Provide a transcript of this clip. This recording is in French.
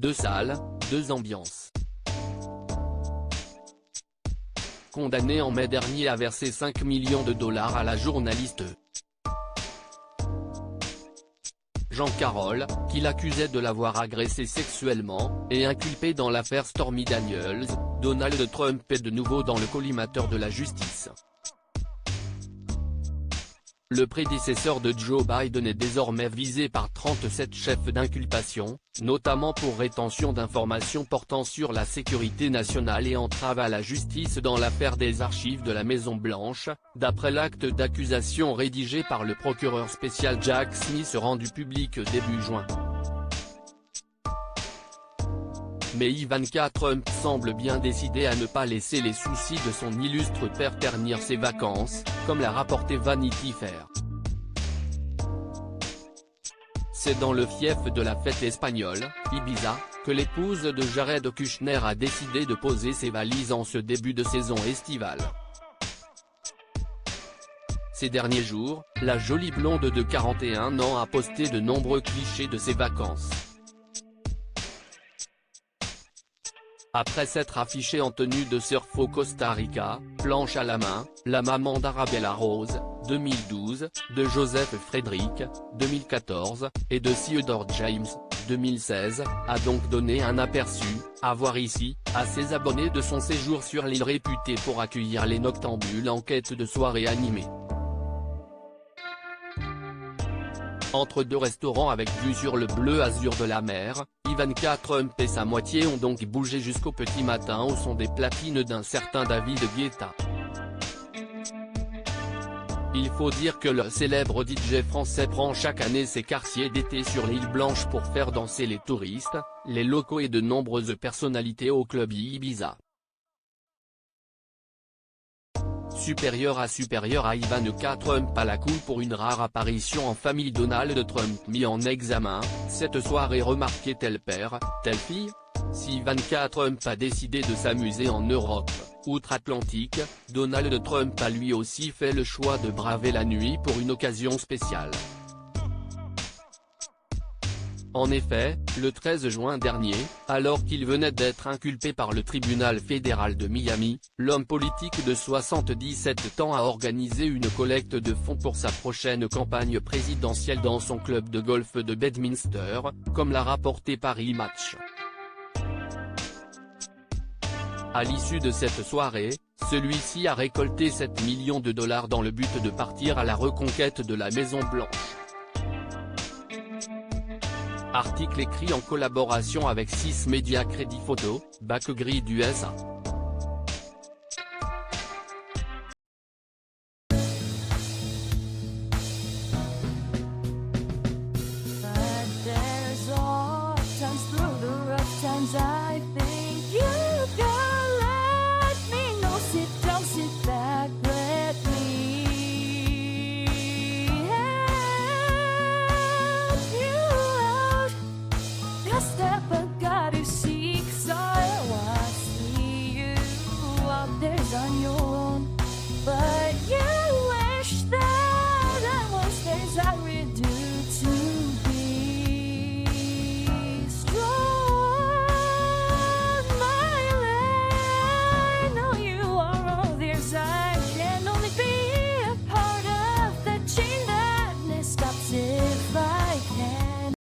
2 salles, 2 ambiances. Condamné en mai dernier à verser 5 millions de dollars à la journaliste Jean Carroll, qui l'accusait de l'avoir agressé sexuellement, et inculpé dans l'affaire Stormy Daniels, Donald Trump est de nouveau dans le collimateur de la justice. Le prédécesseur de Joe Biden est désormais visé par 37 chefs d'inculpation, notamment pour rétention d'informations portant sur la sécurité nationale et entrave à la justice dans l'affaire des archives de la Maison-Blanche, d'après l'acte d'accusation rédigé par le procureur spécial Jack Smith rendu public début juin. Mais Ivanka Trump semble bien décidée à ne pas laisser les soucis de son illustre père ternir ses vacances, comme l'a rapporté Vanity Fair. C'est dans le fief de la fête espagnole, Ibiza, que l'épouse de Jared Kushner a décidé de poser ses valises en ce début de saison estivale. Ces derniers jours, la jolie blonde de 41 ans a posté de nombreux clichés de ses vacances. Après s'être affichée en tenue de surf au Costa Rica, planche à la main, la maman d'Arabella Rose, 2012, de Joseph Frédéric, 2014, et de Theodore James, 2016, a donc donné un aperçu, à voir ici, à ses abonnés de son séjour sur l'île réputée pour accueillir les noctambules en quête de soirées animées. Entre 2 restaurants avec vue sur le bleu azur de la mer, Ivanka Trump et sa moitié ont donc bougé jusqu'au petit matin au son des platines d'un certain David Guetta. Il faut dire que le célèbre DJ français prend chaque année ses quartiers d'été sur l'île Blanche pour faire danser les touristes, les locaux et de nombreuses personnalités au club Ibiza. Supérieur à Ivanka Trump à la cool pour une rare apparition en famille. Donald Trump mis en examen, cette soirée remarquée tel père, telle fille. Si Ivanka Trump a décidé de s'amuser en Europe, outre-Atlantique, Donald Trump a lui aussi fait le choix de braver la nuit pour une occasion spéciale. En effet, le 13 juin dernier, alors qu'il venait d'être inculpé par le tribunal fédéral de Miami, l'homme politique de 77 ans a organisé une collecte de fonds pour sa prochaine campagne présidentielle dans son club de golf de Bedminster, comme l'a rapporté Paris Match. À l'issue de cette soirée, celui-ci a récolté 7 millions de dollars dans le but de partir à la reconquête de la Maison-Blanche. Article écrit en collaboration avec 6 médias Crédit Photo, Backgrid USA.